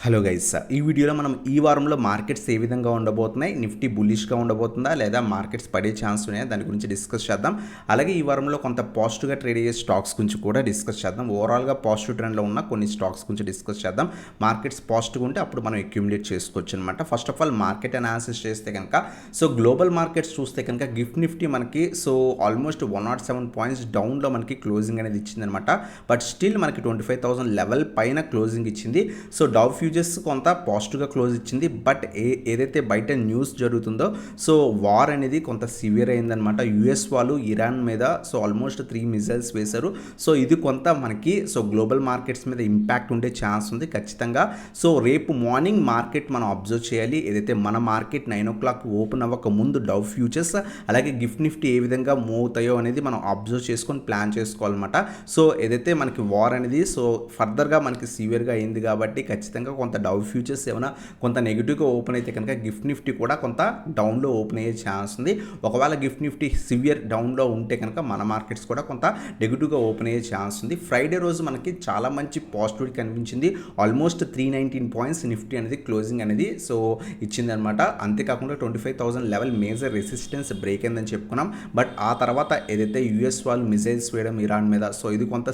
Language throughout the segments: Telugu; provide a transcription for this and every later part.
హలో గైస్, ఈ వీడియోలో మనం ఈ వారంలో మార్కెట్స్ ఏ విధంగా ఉండబోతున్నాయి, నిఫ్టీ బుల్లిష్గా ఉండబోతుందా లేదా మార్కెట్స్ పడే ఛాన్స్ ఉన్నాయా దాని గురించి డిస్కస్ చేద్దాం. అలాగే ఈ వారంలో కొంత పాజిటివ్గా ట్రేడ్ అయ్యే స్టాక్స్ గురించి కూడా డిస్కస్ చేద్దాం. ఓవరాల్గా పాజిటివ్ ట్రెండ్లో ఉన్న కొన్ని స్టాక్స్ గురించి డిస్కస్ చేద్దాం. మార్కెట్స్ పాజిటివ్గా ఉంటే అప్పుడు మనం అక్యుములేట్ చేసుకోవచ్చు అనమాట. First of all market analysis చేస్తే కనుక గ్లోబల్ మార్కెట్స్ చూస్తే కనుక నిఫ్టీ మనకి ఆల్మోస్ట్ 107 పాయింట్స్ డౌన్లో మనకి క్లోజింగ్ అనేది ఇచ్చిందనమాట. బట్ స్టిల్ మనకి 25,000 లెవెల్ పైన క్లోజింగ్ ఇచ్చింది. డౌ ఫ్యూచర్స్ కొంత పాజిటివ్గా క్లోజ్ ఇచ్చింది. బట్ ఏదైతే బయట న్యూస్ జరుగుతుందో వార్ అనేది కొంత సివియర్ అయిందనమాట. యుఎస్ వాళ్ళు ఇరాన్ మీద ఆల్మోస్ట్ 3 మిజైల్స్ వేశారు. ఇది కొంత మనకి గ్లోబల్ మార్కెట్స్ మీద ఇంపాక్ట్ ఉండే ఛాన్స్ ఉంది ఖచ్చితంగా. రేపు మార్నింగ్ మార్కెట్ మనం అబ్జర్వ్ చేయాలి. ఏదైతే మన మార్కెట్ 9 o'clock ఓపెన్ అవ్వక ముందు డౌ ఫ్యూచర్స్ అలాగే నిఫ్టీ ఏ విధంగా మూవ్ అవుతాయో అనేది మనం అబ్జర్వ్ చేసుకొని ప్లాన్ చేసుకోవాలన్నమాట. ఏదైతే మనకి వార్ అనేది ఫర్దర్గా మనకి సివియర్గా అయింది కాబట్టి ఖచ్చితంగా కొంత డౌ ఫ్యూచర్స్ ఏమైనా కొంత నెగిటివ్గా ఓపెన్ అయితే కనుక నిఫ్టీ కూడా కొంత డౌన్లో ఓపెన్ అయ్యే ఛాన్స్ ఉంది. ఒకవేళ నిఫ్టీ సివియర్ డౌన్లో ఉంటే కనుక మన మార్కెట్స్ కూడా కొంత నెగిటివ్గా ఓపెన్ అయ్యే ఛాన్స్ ఉంది. ఫ్రైడే రోజు మనకి చాలా మంచి పాజిటివిటీ కనిపించింది. ఆల్మోస్ట్ 319 పాయింట్స్ నిఫ్టీ అనేది క్లోజింగ్ అనేది ఇచ్చిందనమాట. అంతేకాకుండా 25,000 లెవెల్ మేజర్ రెసిస్టెన్స్ బ్రేక్ అయిందని చెప్పుకున్నాం. బట్ ఆ తర్వాత ఏదైతే యుఎస్ వాళ్ళు మిజైల్స్ వేయడం ఇరాన్ మీద ఇది కొంత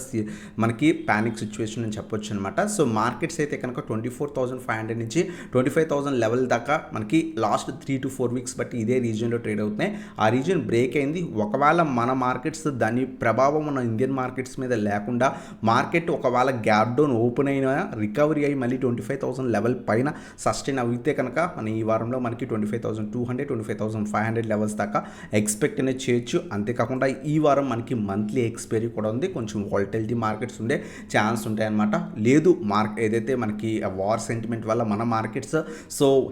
మనకి ప్యానిక్ సిచ్యువేషన్ అని చెప్పొచ్చు అనమాట. మార్కెట్స్ అయితే కనుక 24,500 నుంచి 25,000 లెవెల్ దాకా మనకి లాస్ట్ 3 to 4 వీక్స్ బట్టి ఇదే రీజియన్లో ట్రేడ్ అవుతున్నాయి. ఆ రీజియన్ బ్రేక్ అయింది. ఒకవేళ మన మార్కెట్స్ దాని ప్రభావం మన ఇండియన్ మార్కెట్స్ మీద లేకుండా మార్కెట్ ఒకవేళ గ్యాప్ డౌన్ ఓపెన్ అయినా రికవరీ అయ్యి మళ్ళీ 25,000 లెవెల్ పైన సస్టైన్ అయితే కనుక మన ఈ వారంలో మనకి 25,200 25,500 లెవెల్స్ దాకా ఎక్స్పెక్ట్ అనేది చేయొచ్చు. అంతేకాకుండా ఈ వారం మనకి మంత్లీ ఎక్స్పైరీ కూడా ఉంది. కొంచెం వాలటిలిటీ మార్కెట్స్ ఉండే ఛాన్స్ ఉంటాయన్నమాట. లేదు ఏదైతే మనకి వార్ సెంటిమెంట్ వల్ల మన మార్కెట్స్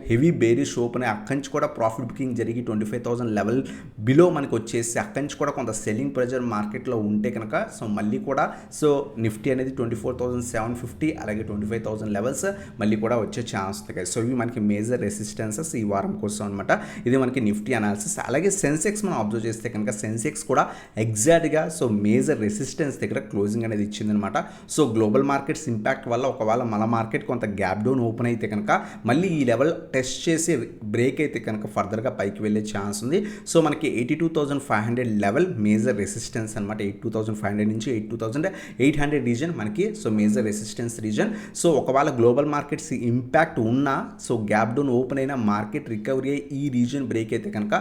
హెవీ బేరిష్ ఓపెన్ అయ్యి అక్కడి నుంచి కూడా ప్రాఫిట్ బుకింగ్ జరిగి 25,000 లెవెల్ బిలో మనకి వచ్చేసి అక్కడి నుంచి కూడా కొంత సెల్లింగ్ ప్రెజర్ మార్కెట్లో ఉంటే కనుక మళ్ళీ కూడా నిఫ్టీ అనేది 24,750 అలాగే 25,000 లెవెల్స్ మళ్ళీ కూడా వచ్చే ఛాన్స్ ఉంది. ఇవి మనకి మేజర్ రెసిస్టెన్సెస్ ఈ వారం కోసం అనమాట. ఇది మనకి నిఫ్టీ అనాలిసిస్. అలాగే సెన్సెక్స్ మనం అబ్జర్వ్ చేస్తే కనుక సెన్సెక్స్ కూడా ఎగ్జాక్ట్గా మేజర్ రెసిస్టెన్స్ దగ్గర క్లోజింగ్ అనేది ఇచ్చిందనమాట. గ్లోబల్ మార్కెట్స్ ఇంపాక్ట్ వల్ల ఒకవేళ మన మార్కెట్ కొంత గ్యాప్ డౌన్ ఓపెన్ అయితే కనుక మళ్ళీ ఈ లెవెల్ టెస్ట్ చేసి బ్రేక్ అయితే కనుక ఫర్దర్గా పైకి వెళ్ళే ఛాన్స్ ఉంది. మనకి 82,500 లెవెల్ మేజర్ రెసిస్టెన్స్ అనమాట. 82,500 నుంచి 82,800 రీజన్ మనకి మేజర్ రెసిస్టెన్స్ రీజన్. ఒకవేళ గ్లోబల్ మార్కెట్స్ ఇంపాక్ట్ ఉన్నా గ్యాప్ డౌన్ ఓపెన్ అయిన మార్కెట్ రికవరీ అయ్యి ఈ రీజన్ బ్రేక్ అయితే కనుక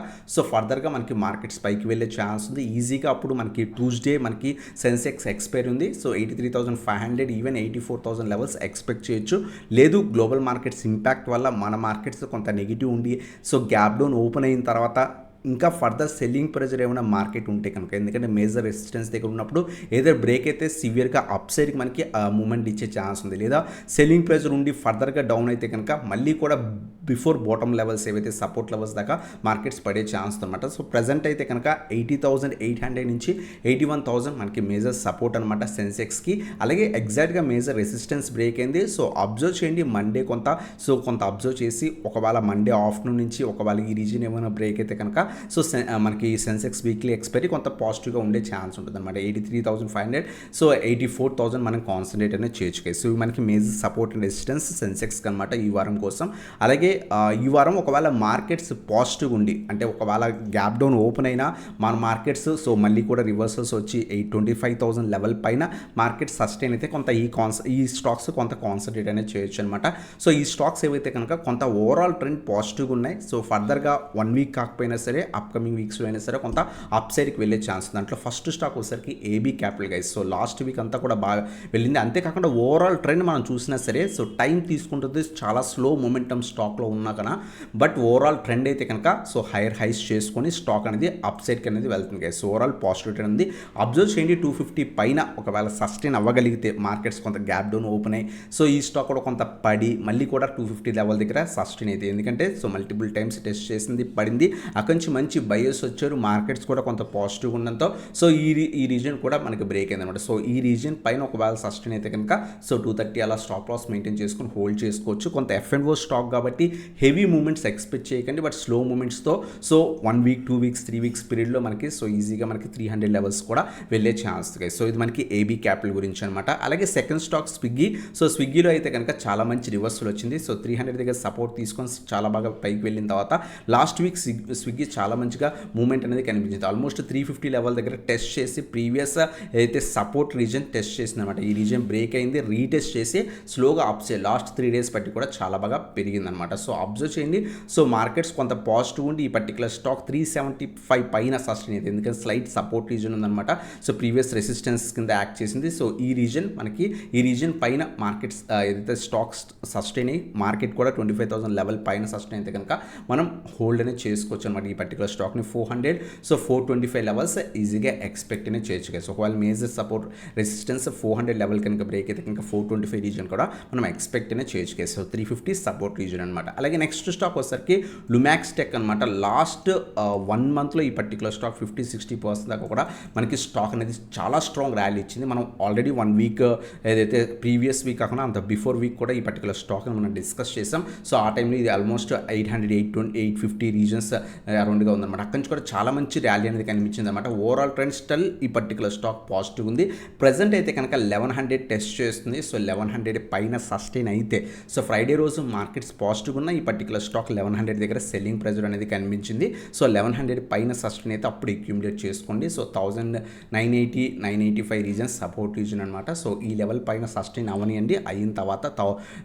ఫర్దర్గా మనకి మార్కెట్స్ పైకి వెళ్ళే ఛాన్స్ ఉంది ఈజీగా. అప్పుడు మనకి ట్యూస్డే మనకి సెన్సెక్స్ ఎక్స్పైరీ ఉంది. 83,500 ఈవెన్ 84,000 లెవెల్స్ ఎక్స్పెక్ట్ చేయొచ్చు. లేదు గ్లోబల్ మార్కెట్స్ ఇంపాక్ట్ వల్ల మన మార్కెట్స్ కొంత నెగిటివ్ ఉండి గ్యాప్ డౌన్ ఓపెన్ అయిన తర్వాత ఇంకా ఫర్దర్ సెల్లింగ్ ప్రెజర్ ఏమైనా మార్కెట్ ఉంటే కనుక, ఎందుకంటే మేజర్ రెసిస్టెన్స్ దగ్గర ఉన్నప్పుడు ఏదో బ్రేక్ అయితే సివియర్గా అప్ సైడ్కి మనకి మూమెంట్ ఇచ్చే ఛాన్స్ ఉంది. లేదా సెల్లింగ్ ప్రెజర్ ఉండి ఫర్దర్గా డౌన్ అయితే కనుక మళ్ళీ కూడా బిఫోర్ బాటమ్ లెవెల్స్ ఏవైతే సపోర్ట్ లెవెల్స్ దాకా మార్కెట్స్ పడే ఛాన్స్ అనమాట. ప్రజెంట్ అయితే కనుక 80,800 నుంచి 81,000 మనకి మేజర్ సపోర్ట్ అనమాట సెన్సెక్స్కి. అలాగే ఎగ్జాక్ట్గా మేజర్ రెసిస్టెన్స్ బ్రేక్ అయింది. అబ్జర్వ్ చేయండి మండే కొంత అబ్జర్వ్ చేసి ఒకవేళ మండే ఆఫ్టర్నూన్ నుంచి ఒకవేళ ఈ రీజన్ ఏమైనా బ్రేక్ అయితే కనుక మనకి సెన్సెక్స్ వీక్లీ ఎక్స్పైరీ కొంత పాజిటివ్గా ఉండే ఛాన్స్ ఉంటుంది అనమాట. 83,500 84,000 మనం కాన్సన్ట్రేట్ అనేది చేయొచ్చు. ఇవి మనకి మేజర్ సపోర్ట్ అండ్ రెసిస్టెన్స్ సెన్సెక్స్కి అనమాట ఈ వారం కోసం. అలాగే ఈ వారం ఒకవేళ మార్కెట్స్ పాజిటివ్ ఉండి అంటే ఒకవేళ గ్యాప్ డౌన్ ఓపెన్ అయినా మన మార్కెట్స్ మళ్ళీ కూడా రివర్సల్స్ వచ్చి 25,000 లెవెల్ పైన మార్కెట్ సస్టైన్ అయితే కొంత ఈ స్టాక్స్ కొంత కాన్సన్ట్రేట్ అనేది చేయొచ్చు అనమాట. ఈ స్టాక్స్ ఏవైతే కనుక కొంత ఓవరాల్ ట్రెండ్ పాజిటివ్గా ఉన్నాయి. ఫర్దర్గా 1 వీక్ కాకపోయినా సరే అప్కమింగ్ వీక్స్లో అయినా సరే కొంత అప్ సైడ్కి వెళ్ళే ఛాన్స్. దాంట్లో ఫస్ట్ స్టాక్ వచ్చేసరికి AB capital guys. Last week అంతా కూడా బాగా వెళ్ళింది. అంతేకాకుండా ఓవరాల్ ట్రెండ్ మనం చూసినా సరే టైం తీసుకుంటుంది. చాలా స్లో మొమెంటమ్ స్టాక్లో ఉన్నా కన్నా బట్ ఓవరాల్ ట్రెండ్ అయితే కనుక హైయర్ హైస్ చేసుకొని స్టాక్ అనేది అప్ సైడ్కి అనేది వెళ్తుంది గైస్. ఓవరాల్ పాజిటివ్ ట్రెండ్ ఉంది. అబ్జర్వ్ చేయండి 250 పైన ఒకవేళ సస్టైన్ అవ్వగలిగితే మార్కెట్స్ కొంత గ్యాప్ డౌన్ ఓపెన్ అయ్యి ఈ స్టాక్ కూడా కొంత పడి మళ్ళీ కూడా 250 లెవెల్ దగ్గర సస్టైన్ అయితే, ఎందుకంటే మల్టిపుల్ టైమ్స్ టెస్ట్ చేసింది పడింది అక్కడి నుంచి నుంచి మంచి బయర్స్ వచ్చారు, మార్కెట్స్ కూడా కొంత పాజిటివ్ ఉండడంతో సో ఈ రీజన్ కూడా మనకి బ్రేక్ అయిందనమాట. సో ఈ రీజన్ పైన ఒకవేళ సస్టైన్ అయితే కనుక సో 230 అలా స్టాప్ లాస్ మెయింటైన్ చేసుకుని హోల్డ్ చేసుకోవచ్చు. కొంత F&O స్టాక్ కాబట్టి హెవీ మూమెంట్స్ ఎక్స్పెక్ట్ చేయకండి, బట్ స్లో మూమెంట్స్తో సో 1 వీక్ 2 వీక్స్ 3 వీక్స్ పీరియడ్లో మనకి సో ఈజీగా మనకి 300 లెవెల్స్ కూడా వెళ్ళే ఛాన్స్. సో ఇది మనకి AB క్యాపిటల్ గురించి అనమాట. అలాగే సెకండ్ స్టాక్ స్విగ్గీ. సో స్విగ్గీలో అయితే కనుక చాలా మంచి రివర్సల్ వచ్చింది. సో 300 దగ్గర సపోర్ట్ తీసుకొని చాలా బాగా పైకి వెళ్ళిన తర్వాత లాస్ట్ వీక్ స్విగ్గీ చాలా మంచిగా మూమెంట్ అనేది కనిపించింది. ఆల్మోస్ట్ 350 లెవెల్ దగ్గర టెస్ట్ చేసి ప్రీవియస్ అయితే సపోర్ట్ రీజన్ టెస్ట్ చేసింది అనమాట. ఈ రీజన్ బ్రేక్ అయింది, రీటెస్ట్ చేసి స్లోగా అప్సైడ్ లాస్ట్ 3 డేస్ బట్టి కూడా చాలా బాగా పెరిగిందనమాట. సో అబ్జర్వ్ చేయండి. సో మార్కెట్స్ కొంత పాజిటివ్ ఉండి ఈ పర్టికులర్ స్టాక్ 375 పైన సస్టైన్ అయింది, ఎందుకంటే స్లైట్ సపోర్ట్ రీజన్ ఉందన్నమాట. సో ప్రీవియస్ రెసిస్టెన్స్ కింద యాక్ట్ చేసింది. సో ఈ రీజన్ పైన మార్కెట్స్ ఏదైతే స్టాక్స్ సస్టైన్ అయ్యి మార్కెట్ కూడా 25,000 లెవెల్ పైన సస్టైన్ అయితే కనుక మనం హోల్డ్ అనేది చేసుకోవచ్చు అనమాట. ఈ పర్టికులర్ స్టాక్ని 400 సో 425 లెవెల్స్ ఈజీగా ఎక్స్పెక్ట్ అనేది చేయొచ్చు. సో ఒకవేళ మేజర్ సపోర్ట్ రెసిస్టెన్స్ 400 లెవెల్ కనుక బ్రేక్ అయితే కనుక 425 రీజన్ కూడా మనం ఎక్స్పెక్ట్ అనేది చేయొచ్చు. సో 350 సపోర్ట్ రీజన్ అనమాట. అలాగే నెక్స్ట్ స్టాక్ వచ్చేసరికి లుమాక్స్ టెక్ అనమాట. లాస్ట్ 1 మంత్లో ఈ పర్టికులర్ స్టాక్ 50-60% దాకా కూడా మనకి స్టాక్ అనేది చాలా స్ట్రాంగ్ ర్యాలీ ఇచ్చింది. మనం ఆల్రెడీ 1 వీక్ ఏదైతే ప్రీవియస్ వీక్ కాకుండా అంత బిఫోర్ వీక్ కూడా ఈ పర్టికులర్ స్టాక్ని మనం డిస్కస్ చేసాం. సో ఆ టైంలో ఇది ఆల్మోస్ట్ 800, 850 రీజన్స్ అరౌండ్గా ఉందన్నమాట. అక్కడి నుంచి కూడా చాలా మంచి ర్యాలీ అనేది కనిపించింది అనమాట. ఓవరాల్ ట్రెండ్ స్టిల్ ఈ పర్టికులర్ స్టాక్ పాజిటివ్ ఉంది. ప్రజెంట్ అయితే కనుక 1100 టెస్ట్ చేస్తుంది. సో 1100 పైన సస్టైన్ అయితే సో ఫ్రైడే రోజు మార్కెట్స్ పాజిటివ్ ఉన్న ఈ పర్టికులర్ స్టాక్ 1100 దగ్గర సెల్లింగ్ ప్రెజర్ అనేది కనిపించింది. సో 1100 పైన సస్టైన్ అయితే అప్పుడు అక్యూములేట్ చేసుకోండి. సో 1980, 985 రీజన్ సపోర్ట్ రీజన్ అనమాట. సో ఈ లెవెల్ పైన సస్టైన్ అవనియండి, అయిన తర్వాత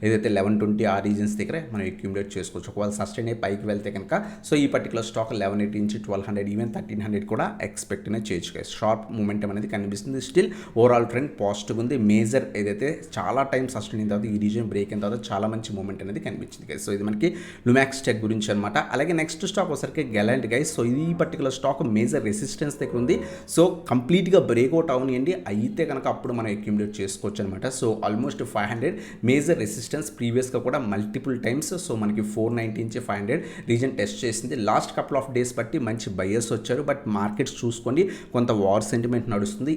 ఏదైతే 1120 ఆ రీజన్స్ దగ్గర మనం అక్యూములేట్ చేసుకోవచ్చు. ఒకవేళ సస్టైన్ అయ్యి పైకి వెళ్తే కనుక సో ఈ పర్టికులర్ స్టాక్ 1180 నుంచి 1200 ఈవెన్ 1300 కూడా ఎక్స్పెక్ట్ అనేది చేయొచ్చు. షార్ప్ మూమెంటం అనేది కనిపిస్తుంది. స్టిల్ ఓవరాల్ ట్రెండ్ పాజిటివ్ ఉంది. మేజర్ ఏదైతే చాలా టైం సస్టైన్ అయిన తర్వాత ఈ రీజన్ బ్రేక్ అయిన తర్వాత చాలా మంచి మూమెంట్ అనేది కనిపించింది. సో ఇది మనకి లుమాక్స్ టెక్ గురించి అనమాట. అలాగే నెక్స్ట్ స్టాక్ వచ్చరికి గెలాంట్ గైస్. సో ఈ పర్టికులర్ స్టాక్ మేజర్ రెసిస్టెన్స్ దగ్గర ఉంది. సో కంప్లీట్గా బ్రేక్అవుట్ అవనియండి, అయితే కనుక అప్పుడు మనం అక్యూములేట్ చేసుకోవచ్చు అనమాట. సో ఆల్మోస్ట్ 500 మేజర్ రెసిస్టెన్స్ ప్రీవియస్గా కూడా మల్టిపుల్ టైమ్స్ సో మనకి 490 నుంచి 500 రీజన్ టెస్ట్ చేసింది. లాస్ట్ కపుల్ ఆఫ్ డేస్ బట్టి మంచి బయర్స్ వచ్చారు, బట్ మార్కెట్స్ చూసుకోండి కొంత వార్ సెంటిమెంట్ నడుస్తుంది.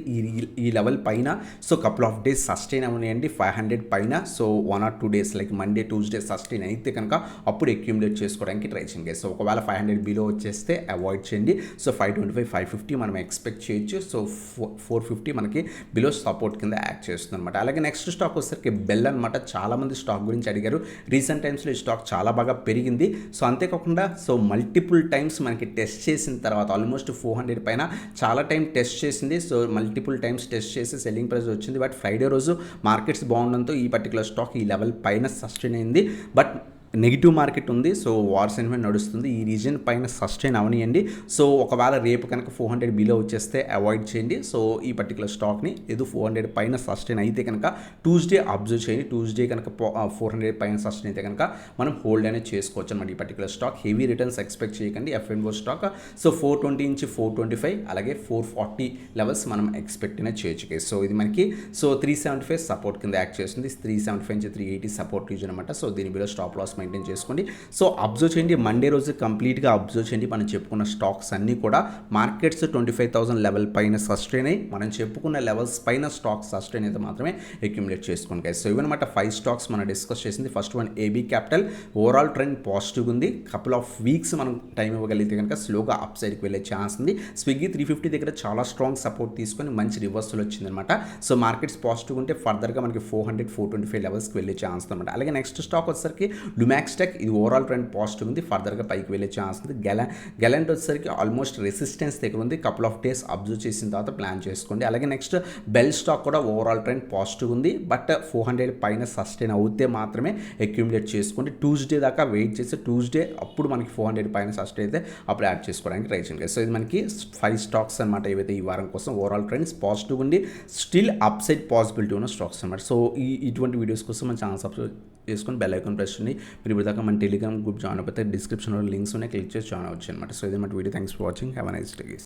ఈ లెవెల్ పైన so couple of days sustain అవనియండి 500 పైన. So 1 or 2 days like Monday Tuesday sustain అయితే కనుక అప్పుడు అక్యూములేట్ చేసుకోవడానికి ట్రై చేయండి. సో ఒకవేళ 500 బిలో వచ్చేస్తే అవాయిడ్ చేయండి. సో 525, 550 మనం ఎక్స్పెక్ట్ చేయొచ్చు. సో 450 మనకి బిలో సపోర్ట్ కింద యాక్ట్ చేస్తుంది అనమాట. అలాగే నెక్స్ట్ స్టాక్ వచ్చేసరికి బెల్ అనమాట. చాలామంది స్టాక్ గురించి అడిగారు. రీసెంట్ టైమ్స్లో ఈ స్టాక్ చాలా బాగా పెరిగింది. సో అంతేకాకుండా సో మల్టిపుల్ టైమ్స్ మనకి టెస్ట్ చేసిన తర్వాత ఆల్మోస్ట్ 400 పైన చాలా టైం టెస్ట్ చేసింది. సో మల్టిపుల్ టైమ్స్ టెస్ట్ చేసి సెల్లింగ్ ప్రైస్ వచ్చింది. బట్ ఫ్రైడే రోజు మార్కెట్స్ బాగుండడంతో ఈ పర్టికులర్ స్టాక్ ఈ లెవెల్ పైన సస్టైన్ అయింది. బట్ నెగిటివ్ మార్కెట్ ఉంది. సో వార్ సెంటిమెంట్ నడుస్తుంది. ఈ రీజన్ పైన సస్టైన్ అవనియండి. సో ఒకవేళ రేపు కనుక 400 బిలో వచ్చేస్తే అవాయిడ్ చేయండి. సో ఈ పర్టికులర్ స్టాక్ని ఏదో 400 పైన సస్టైన్ అయితే కనుక ట్యూస్డే అబ్జర్వ్ చేయండి. ట్యూస్డే కనుక 400 పైన సస్టైన్ అయితే కనుక మనం హోల్డ్ అనేది చేసుకోవచ్చు అనమాట. ఈ particular stock heavy returns expect చేయకండి. F&O స్టాక్ సో 420 నుంచి 425 అలాగే 440 లెవెల్స్ మనం ఎక్స్పెక్ట్ అనేది చేయొచ్చు. సో ఇది మనకి సో 375 సపోర్ట్ కింద యాక్ట్ చేస్తుంది. 375 నుంచి 380 సపోర్ట్ రీజన్ అనమాట. సో దీని బిలో స్టాప్ లాస్ మెయింటైన్ చేసుకోండి. సో అబ్జర్వ్ చేయండి, మండే రోజు కంప్లీట్గా అబ్జర్వ్ చేయండి. మనం చెప్పుకున్న స్టాక్స్ అన్నీ కూడా మార్కెట్స్ 25,000 లెవెల్ పైన సస్టైన్ అయ్యి మనం చెప్పుకున్న లెవెల్స్ పైన స్టాక్స్ సస్టైన్ అయితే మాత్రమే అక్యూములేట్ చేసుకోండి. సో ఇవన్నమాట 5 స్టాక్స్ మనం డిస్కస్ చేసింది. First one AB capital. Overall trend positive ఉంది. కపుల్ ఆఫ్ వీక్స్ మనం టైం ఇవ్వగలిగితే కనుక స్లోగా అప్ సైడ్కి వెళ్ళే ఛాన్స్ ఉంది. స్విగ్గీ 350 దగ్గర చాలా స్ట్రాంగ్ సపోర్ట్ తీసుకొని మంచి రివర్సల్ వచ్చిందనమాట. సో మార్కెట్స్ పాజిటివ్ ఉంటే ఫర్దర్గా మనకి 400, 425 లెవెల్స్కి వెళ్ళే ఛాన్స్ అనమాట. అలాగే నెక్స్ట్ స్టాక్ వచ్చేసరికి లుమాక్స్ టెక్. ఇది ఓవరాల్ ట్రెండ్ పాజిటివ్ ఉంది, ఫర్దర్గా పైకి వెళ్ళే ఛాన్స్ ఉంది. గెలాంట్ వచ్చేసరికి ఆల్మోస్ట్ రెసిస్టెన్స్ దగ్గర ఉంది. కపుల్ ఆఫ్ డేస్ అబ్జర్వ్ చేసిన తర్వాత ప్లాన్ చేసుకోండి. అలాగే నెక్స్ట్ బెల్ స్టాక్ కూడా ఓవరాల్ ట్రెండ్ పాజిటివ్ ఉంది. బట్ 400 పైన సస్టైన్ అవుతే మాత్రమే అక్యూములేట్ చేసుకోండి. ట్యూస్డే దాకా వెయిట్ చేసి ట్యూస్డే అప్పుడు మనకి 400 పైన సస్టైన్ అయితే అప్పుడు యాడ్ చేసుకోవడానికి ట్రై చేయండి. సో ఇది మనకి 5 స్టాక్స్ అనమాట. ఏవైతే ఈ వారం కోసం ఓవరాల్ ట్రెండ్స్ పాజిటివ్ ఉంది, స్టిల్ అప్ సైడ్ పాసిబిలిటీ ఉన్న స్టాక్స్ అనమాట. సో ఇటువంటి వీడియోస్ కోసం మన ఛానల్ సబ్స్క్రైబ్ చేసుకొని బెల్ ఐకాన్ ప్రెస్ చేయండి. మీరు ఇప్పుడు దాకా మన టెలిగ్రామ్ గ్రూప్ జాయిన్ అయిపోతే డిస్క్రిప్షన్లో లింక్స్ ఉన్నాయి, క్లిక్ చేసి జాయిన్ అవ్వచ్చు అనమాట. సో ఇది మన video. Thanks for watching. Have a nice day.